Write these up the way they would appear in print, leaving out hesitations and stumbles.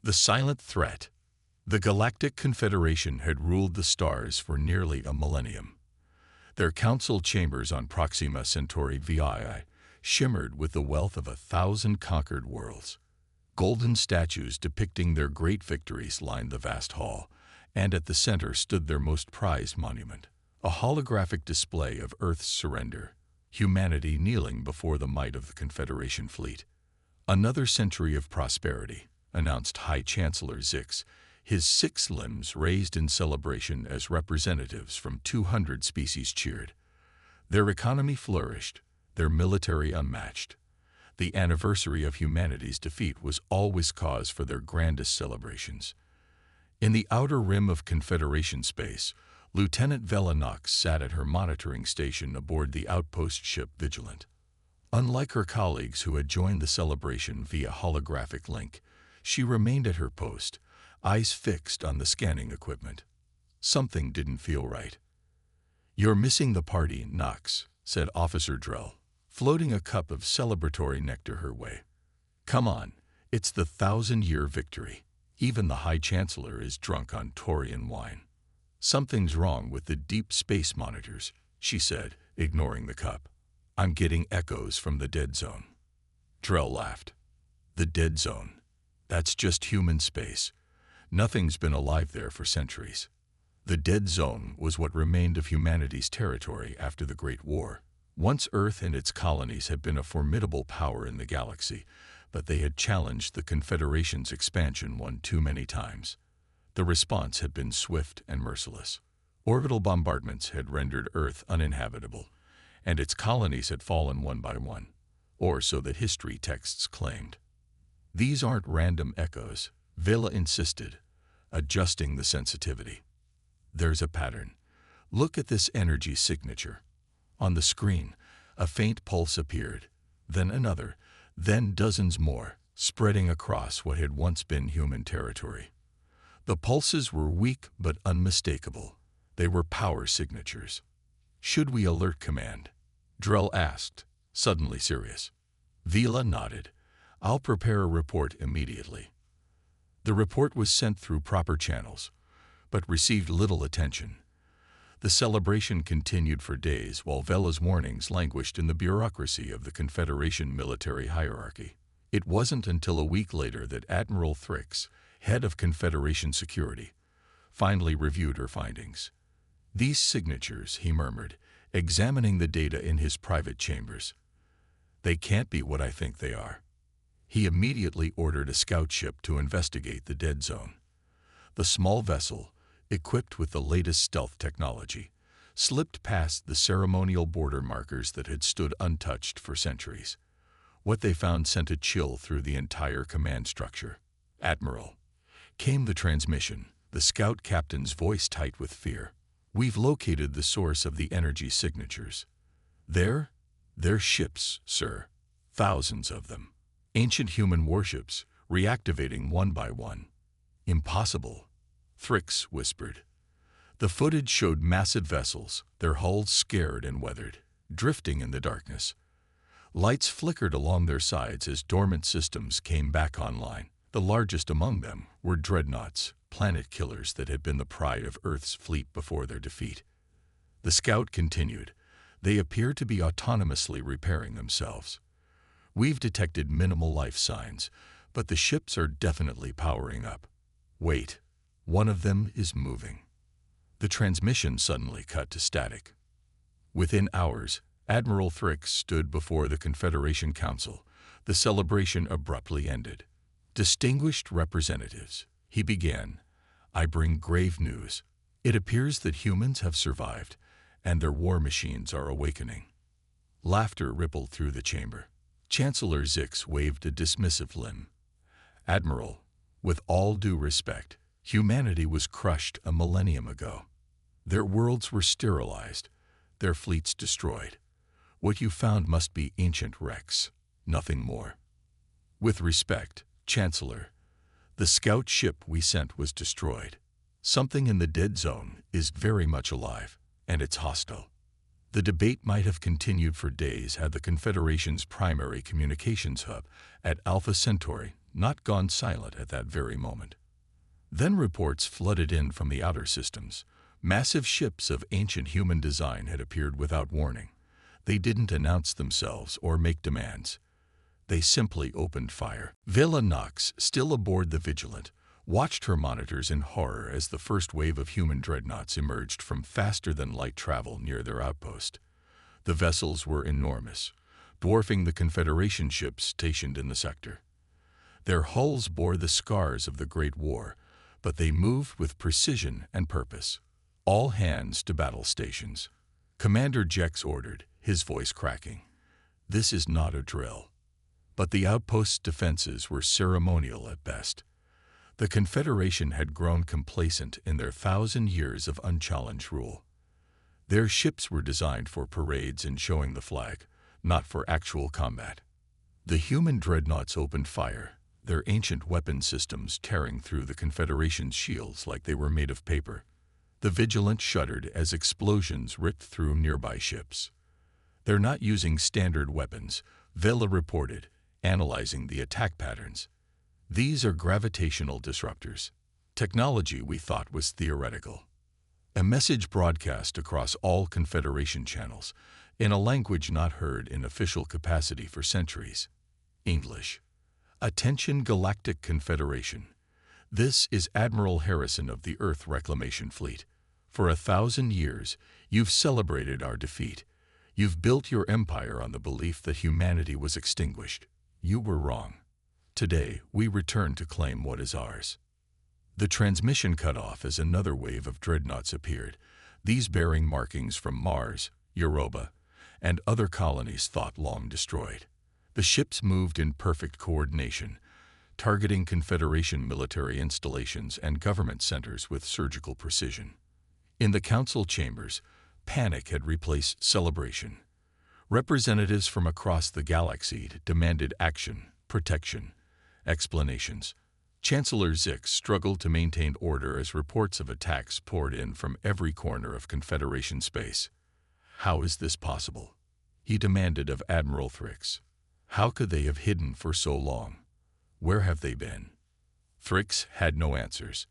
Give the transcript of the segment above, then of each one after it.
The silent threat. The Galactic Confederation had ruled the stars for nearly a millennium. Their council chambers on Proxima Centauri VII shimmered with the wealth of 1,000 conquered worlds. Golden statues depicting their great victories lined the vast hall, and at the center stood their most prized monument, a holographic display of Earth's surrender, humanity kneeling before the might of the Confederation fleet. "Another century of prosperity," announced High Chancellor Zix, his 6 limbs raised in celebration as representatives from 200 species cheered. Their economy flourished, their military unmatched. The anniversary of humanity's defeat was always cause for their grandest celebrations. In the outer rim of Confederation space, Lieutenant Vela Nox sat at her monitoring station aboard the outpost ship Vigilant. Unlike her colleagues who had joined the celebration via holographic link, she remained at her post, eyes fixed on the scanning equipment. Something didn't feel right. "You're missing the party, Nox," said Officer Drell, floating a cup of celebratory nectar her way. "Come on, it's the 1,000-year victory. Even the High Chancellor is drunk on Taurian wine." "Something's wrong with the deep space monitors," she said, ignoring the cup. "I'm getting echoes from the dead zone." Drell laughed. "The dead zone? That's just human space. Nothing's been alive there for centuries. The dead zone was what remained of humanity's territory after the Great War. Once Earth and its colonies had been a formidable power in the galaxy, but they had challenged the Confederation's expansion one too many times. The response had been swift and merciless. Orbital bombardments had rendered Earth uninhabitable, and its colonies had fallen one by one, or so the history texts claimed. "These aren't random echoes," Vela insisted, adjusting the sensitivity. "There's a pattern. Look at this energy signature." On the screen, a faint pulse appeared, then another, then dozens more, spreading across what had once been human territory. The pulses were weak but unmistakable. They were power signatures. "Should we alert command?" Drell asked, suddenly serious. Vela nodded. "I'll prepare a report immediately." The report was sent through proper channels, but received little attention. The celebration continued for days while Vela's warnings languished in the bureaucracy of the Confederation military hierarchy. It wasn't until a week later that Admiral Thrix, head of Confederation security, finally reviewed her findings. "These signatures," he murmured, examining the data in his private chambers. "They can't be what I think they are." He immediately ordered a scout ship to investigate the dead zone. The small vessel, equipped with the latest stealth technology, slipped past the ceremonial border markers that had stood untouched for centuries. What they found sent a chill through the entire command structure. "Admiral," came the transmission, the scout captain's voice tight with fear. "We've located the source of the energy signatures. They're ships, sir. Thousands of them. Ancient human warships, reactivating one by one." "Impossible," Thrix whispered. The footage showed massive vessels, their hulls scarred and weathered, drifting in the darkness. Lights flickered along their sides as dormant systems came back online. The largest among them were Dreadnoughts, planet killers that had been the pride of Earth's fleet before their defeat. The scout continued. "They appear to be autonomously repairing themselves. We've detected minimal life signs, but the ships are definitely powering up. Wait, one of them is moving." The transmission suddenly cut to static. Within hours, Admiral Thrix stood before the Confederation Council. The celebration abruptly ended. "Distinguished representatives," he began, "I bring grave news. It appears that humans have survived, and their war machines are awakening." Laughter rippled through the chamber. Chancellor Zix waved a dismissive limb. "Admiral, with all due respect, humanity was crushed a millennium ago. Their worlds were sterilized, their fleets destroyed. What you found must be ancient wrecks, nothing more. With respect, Chancellor, the scout ship we sent was destroyed. Something in the dead zone is very much alive, and it's hostile." The debate might have continued for days had the Confederation's primary communications hub at Alpha Centauri not gone silent at that very moment. Then reports flooded in from the outer systems. Massive ships of ancient human design had appeared without warning. They didn't announce themselves or make demands. They simply opened fire. Vela Nox, still aboard the Vigilant, watched her monitors in horror as the first wave of human dreadnoughts emerged from faster-than-light travel near their outpost. The vessels were enormous, dwarfing the Confederation ships stationed in the sector. Their hulls bore the scars of the Great War, but they moved with precision and purpose. All hands to battle stations. Commander Jex ordered, his voice cracking. This is not a drill. But the outpost's defenses were ceremonial at best. The Confederation had grown complacent in their 1,000 years of unchallenged rule. Their ships were designed for parades and showing the flag, not for actual combat. The human dreadnoughts opened fire, their ancient weapon systems tearing through the Confederation's shields like they were made of paper. The Vigilant shuddered as explosions ripped through nearby ships. They're not using standard weapons, Vela reported, analyzing the attack patterns. These are gravitational disruptors. Technology we thought was theoretical. A message broadcast across all Confederation channels, in a language not heard in official capacity for centuries. English. Attention Galactic Confederation. This is Admiral Harrison of the Earth Reclamation Fleet. For 1,000 years, you've celebrated our defeat. You've built your empire on the belief that humanity was extinguished. You were wrong. Today, we return to claim what is ours. The transmission cut off as another wave of dreadnoughts appeared, these bearing markings from Mars, Europa, and other colonies thought long destroyed. The ships moved in perfect coordination, targeting Confederation military installations and government centers with surgical precision. In the council chambers, panic had replaced celebration. Representatives from across the galaxy demanded action, protection, explanations. Chancellor Zix struggled to maintain order as reports of attacks poured in from every corner of Confederation space. How is this possible? He demanded of Admiral Thrix. How could they have hidden for so long? Where have they been? Thrix had no answers.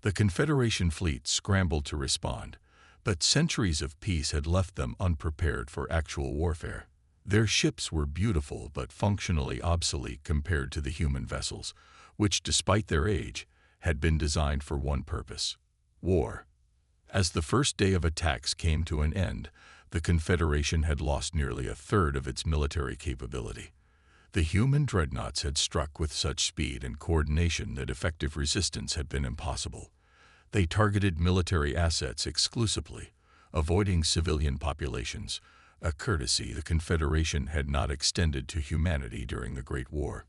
The Confederation fleet scrambled to respond, but centuries of peace had left them unprepared for actual warfare. Their ships were beautiful but functionally obsolete compared to the human vessels, which, despite their age, had been designed for one purpose: war. As the first day of attacks came to an end, the Confederation had lost nearly a third of its military capability. The human dreadnoughts had struck with such speed and coordination that effective resistance had been impossible. They targeted military assets exclusively, avoiding civilian populations, a courtesy the Confederation had not extended to humanity during the Great War.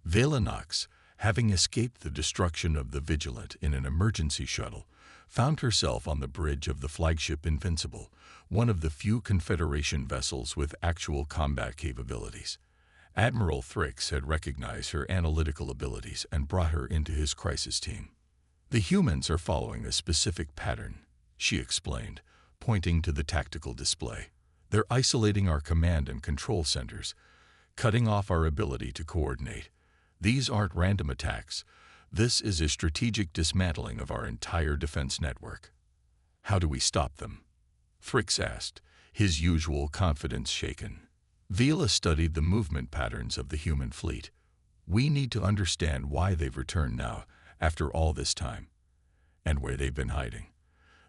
Vela Nox, having escaped the destruction of the Vigilant in an emergency shuttle, found herself on the bridge of the flagship Invincible, one of the few Confederation vessels with actual combat capabilities. Admiral Thrix had recognized her analytical abilities and brought her into his crisis team. The humans are following a specific pattern, she explained, pointing to the tactical display. They're isolating our command and control centers, cutting off our ability to coordinate. These aren't random attacks. This is a strategic dismantling of our entire defense network. How do we stop them? Thrix asked, his usual confidence shaken. Vela studied the movement patterns of the human fleet. We need to understand why they've returned now, after all this time, and where they've been hiding.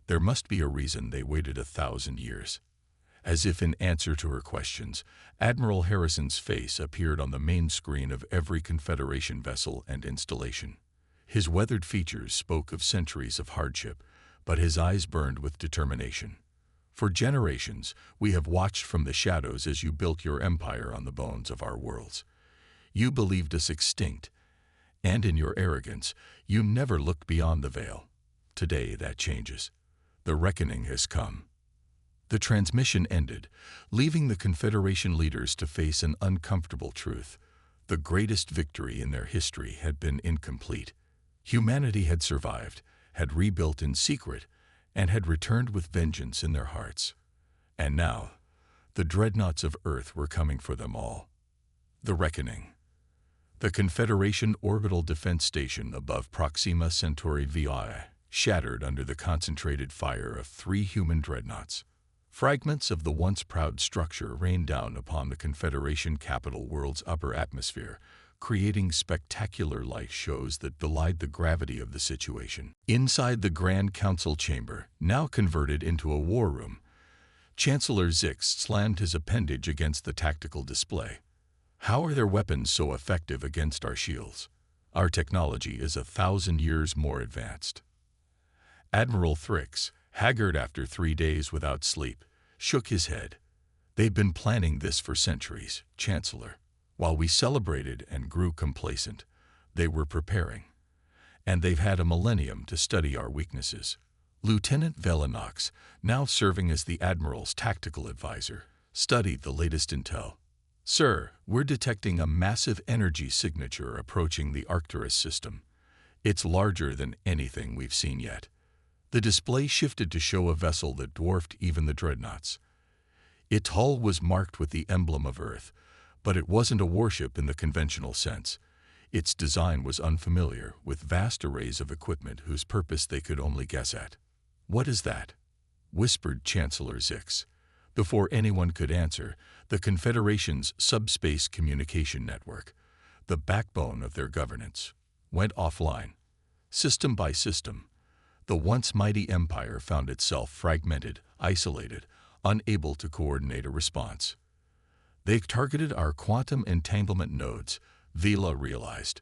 There must be a reason they waited 1,000 years. As if in answer to her questions, Admiral Harrison's face appeared on the main screen of every Confederation vessel and installation. His weathered features spoke of centuries of hardship, but his eyes burned with determination. For generations, we have watched from the shadows as you built your empire on the bones of our worlds. You believed us extinct, and in your arrogance, you never looked beyond the veil. Today, that changes. The reckoning has come. The transmission ended, leaving the Confederation leaders to face an uncomfortable truth. The greatest victory in their history had been incomplete. Humanity had survived, had rebuilt in secret, and had returned with vengeance in their hearts. And now, the dreadnoughts of Earth were coming for them all. The reckoning. The Confederation Orbital Defense Station above Proxima Centauri VI shattered under the concentrated fire of 3 human dreadnoughts. Fragments of the once proud structure rained down upon the Confederation capital world's upper atmosphere, creating spectacular light shows that belied the gravity of the situation. Inside the Grand Council chamber, now converted into a war room, Chancellor Zix slammed his appendage against the tactical display. How are their weapons so effective against our shields? Our technology is 1,000 years more advanced. Admiral Thrix, haggard after 3 days without sleep, shook his head. They've been planning this for centuries, Chancellor. While we celebrated and grew complacent, they were preparing. And they've had a millennium to study our weaknesses. Lieutenant Velinox, now serving as the Admiral's tactical advisor, studied the latest intel. Sir, we're detecting a massive energy signature approaching the Arcturus system. It's larger than anything we've seen yet. The display shifted to show a vessel that dwarfed even the dreadnoughts. Its hull was marked with the emblem of Earth, but it wasn't a warship in the conventional sense. Its design was unfamiliar, with vast arrays of equipment whose purpose they could only guess at. "What is that?" whispered Chancellor Zix. Before anyone could answer, the Confederation's subspace communication network, the backbone of their governance, went offline. System by system, the once mighty empire found itself fragmented, isolated, unable to coordinate a response. They've targeted our quantum entanglement nodes, Vila realized.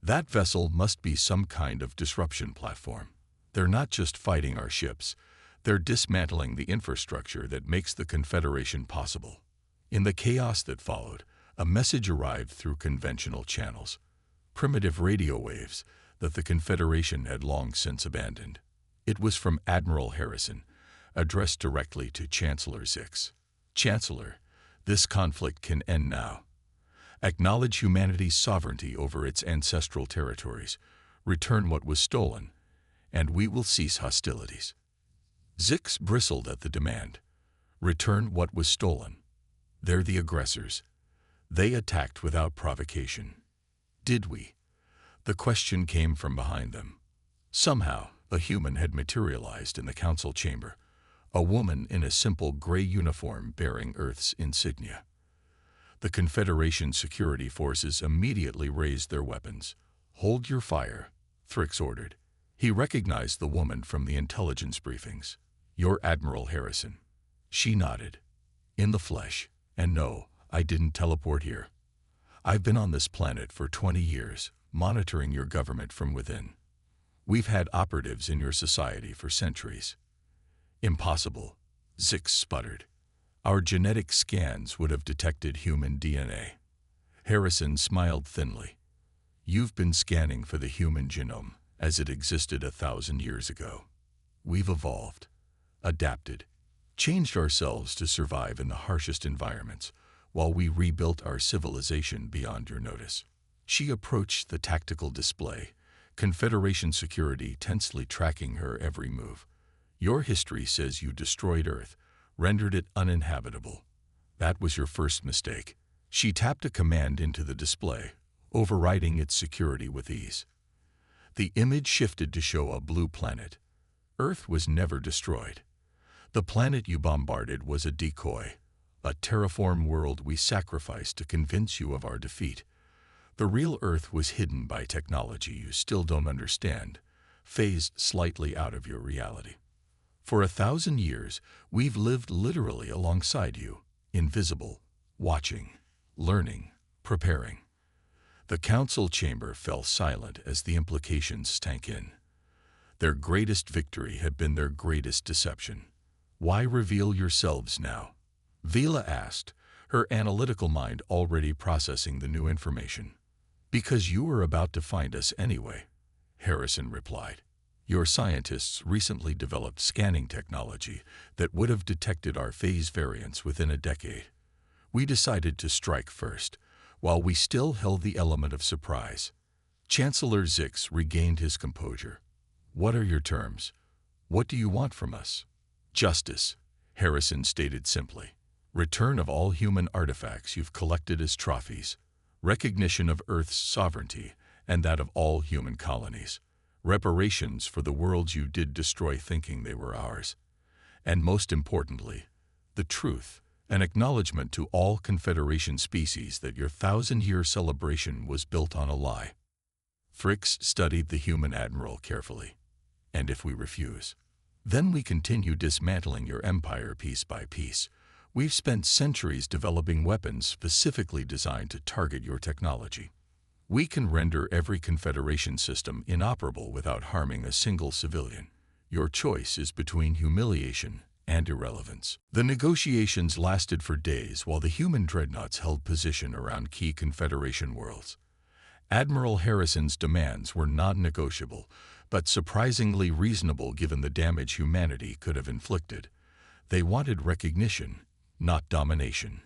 That vessel must be some kind of disruption platform. They're not just fighting our ships, they're dismantling the infrastructure that makes the Confederation possible. In the chaos that followed, a message arrived through conventional channels, primitive radio waves that the Confederation had long since abandoned. It was from Admiral Harrison, addressed directly to Chancellor Zix. "Chancellor, this conflict can end now. Acknowledge humanity's sovereignty over its ancestral territories, return what was stolen, and we will cease hostilities." Zix bristled at the demand. Return what was stolen. They're the aggressors. They attacked without provocation. Did we? The question came from behind them. Somehow, a human had materialized in the council chamber, a woman in a simple gray uniform bearing Earth's insignia. The Confederation security forces immediately raised their weapons. "Hold your fire," Thrix ordered. He recognized the woman from the intelligence briefings. "You're Admiral Harrison." She nodded. "In the flesh. And no, I didn't teleport here. I've been on this planet for 20 years, monitoring your government from within. We've had operatives in your society for centuries." "Impossible," Zix sputtered. "Our genetic scans would have detected human DNA." Harrison smiled thinly. "You've been scanning for the human genome as it existed 1,000 years ago. We've evolved, adapted, changed ourselves to survive in the harshest environments, while we rebuilt our civilization beyond your notice." She approached the tactical display, Confederation security tensely tracking her every move. "Your history says you destroyed Earth, rendered it uninhabitable. That was your first mistake." She tapped a command into the display, overriding its security with ease. The image shifted to show a blue planet. Earth was never destroyed. The planet you bombarded was a decoy, a terraform world we sacrificed to convince you of our defeat. The real Earth was hidden by technology you still don't understand, phased slightly out of your reality. For 1,000 years, we've lived literally alongside you, invisible, watching, learning, preparing. The council chamber fell silent as the implications sank in. Their greatest victory had been their greatest deception. "Why reveal yourselves now?" Vila asked, her analytical mind already processing the new information. "Because you were about to find us anyway," Harrison replied. "Your scientists recently developed scanning technology that would have detected our phase variants within a decade. We decided to strike first, while we still held the element of surprise." Chancellor Zix regained his composure. "What are your terms? What do you want from us?" "Justice," Harrison stated simply. "Return of all human artifacts you've collected as trophies. recognition of Earth's sovereignty and that of all human colonies, reparations for the worlds you did destroy thinking they were ours, and most importantly, the truth, an acknowledgement to all Confederation species that your 1,000-year celebration was built on a lie. Fricks studied the human admiral carefully. And if we refuse, then we continue dismantling your empire piece by piece. We've spent centuries developing weapons specifically designed to target your technology. We can render every Confederation system inoperable without harming a single civilian. Your choice is between humiliation and irrelevance. The negotiations lasted for days while the human dreadnoughts held position around key Confederation worlds. Admiral Harrison's demands were non-negotiable, but surprisingly reasonable given the damage humanity could have inflicted. They wanted recognition, not domination.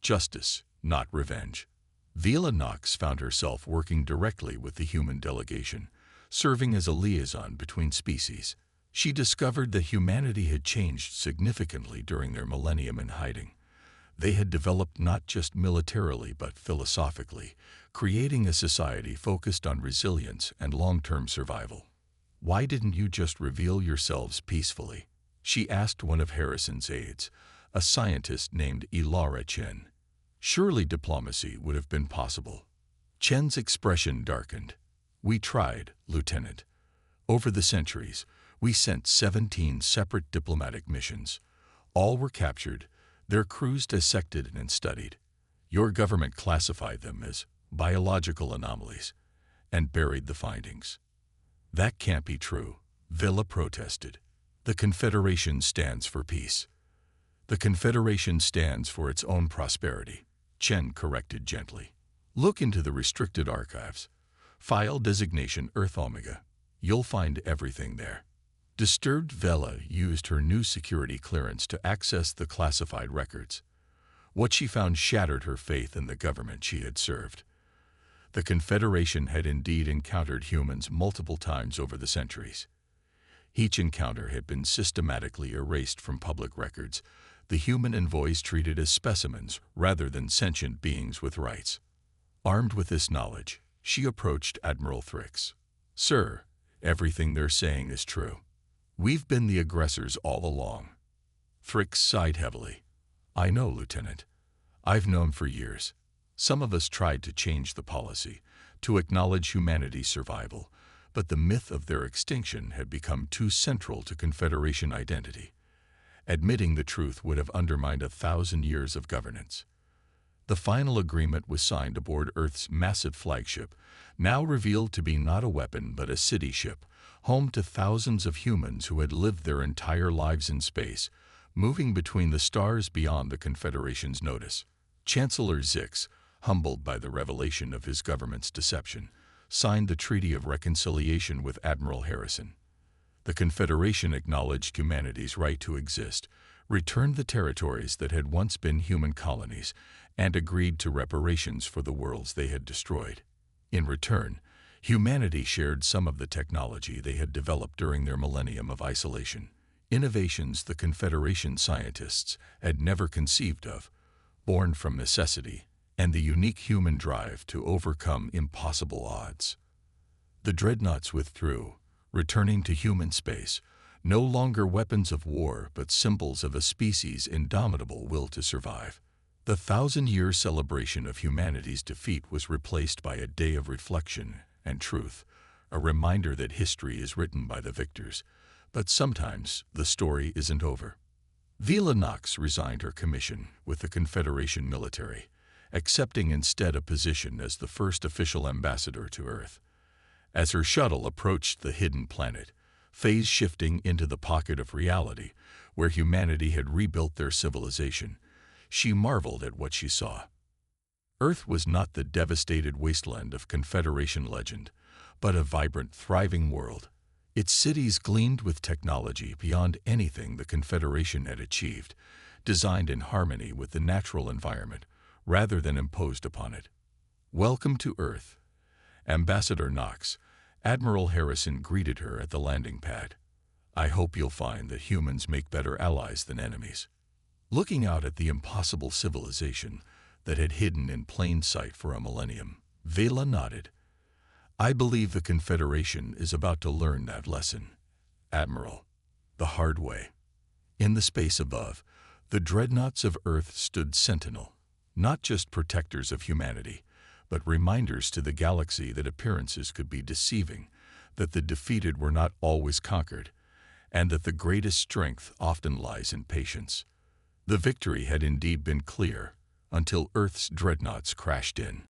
Justice, not revenge. Vila Nox found herself working directly with the human delegation, serving as a liaison between species. She discovered that humanity had changed significantly during their millennium in hiding. They had developed not just militarily but philosophically, creating a society focused on resilience and long-term survival. "Why didn't you just reveal yourselves peacefully?" she asked one of Harrison's aides, a scientist named Ilara Chen. Surely diplomacy would have been possible. Chen's expression darkened. "We tried, Lieutenant. Over the centuries, we sent 17 separate diplomatic missions. All were captured, their crews dissected and studied. Your government classified them as biological anomalies and buried the findings." "That can't be true," Villa protested. "The Confederation stands for peace." "The Confederation stands for its own prosperity," Chen corrected gently. "Look into the restricted archives. File designation Earth Omega. You'll find everything there." Disturbed, Vela used her new security clearance to access the classified records. What she found shattered her faith in the government she had served. The Confederation had indeed encountered humans multiple times over the centuries. Each encounter had been systematically erased from public records, the human envoys treated as specimens rather than sentient beings with rights. Armed with this knowledge, she approached Admiral Thrix. "Sir, everything they're saying is true. We've been the aggressors all along." Thrix sighed heavily. "I know, Lieutenant. I've known for years. Some of us tried to change the policy, to acknowledge humanity's survival, but the myth of their extinction had become too central to Confederation identity. Admitting the truth would have undermined 1,000 years of governance." The final agreement was signed aboard Earth's massive flagship, now revealed to be not a weapon but a city ship, home to thousands of humans who had lived their entire lives in space, moving between the stars beyond the Confederation's notice. Chancellor Zix, humbled by the revelation of his government's deception, signed the Treaty of Reconciliation with Admiral Harrison. The Confederation acknowledged humanity's right to exist, returned the territories that had once been human colonies, and agreed to reparations for the worlds they had destroyed. In return, humanity shared some of the technology they had developed during their millennium of isolation, innovations the Confederation scientists had never conceived of, born from necessity and the unique human drive to overcome impossible odds. The Dreadnoughts withdrew, returning to human space, no longer weapons of war but symbols of a species' indomitable will to survive. The 1,000-year celebration of humanity's defeat was replaced by a day of reflection and truth, a reminder that history is written by the victors, but sometimes the story isn't over. Vila Nox resigned her commission with the Confederation military, accepting instead a position as the first official ambassador to Earth. As her shuttle approached the hidden planet, phase shifting into the pocket of reality where humanity had rebuilt their civilization, she marveled at what she saw. Earth was not the devastated wasteland of Confederation legend, but a vibrant, thriving world. Its cities gleamed with technology beyond anything the Confederation had achieved, designed in harmony with the natural environment rather than imposed upon it. "Welcome to Earth, Ambassador Nox," Admiral Harrison greeted her at the landing pad. "I hope you'll find that humans make better allies than enemies." Looking out at the impossible civilization, that had hidden in plain sight for a millennium. Vela nodded. I believe the Confederation is about to learn that lesson, Admiral, the hard way. In the space above, the dreadnoughts of Earth stood sentinel, not just protectors of humanity, but reminders to the galaxy that appearances could be deceiving, that the defeated were not always conquered, and that the greatest strength often lies in patience. The victory had indeed been clear, until Earth's dreadnoughts crashed in.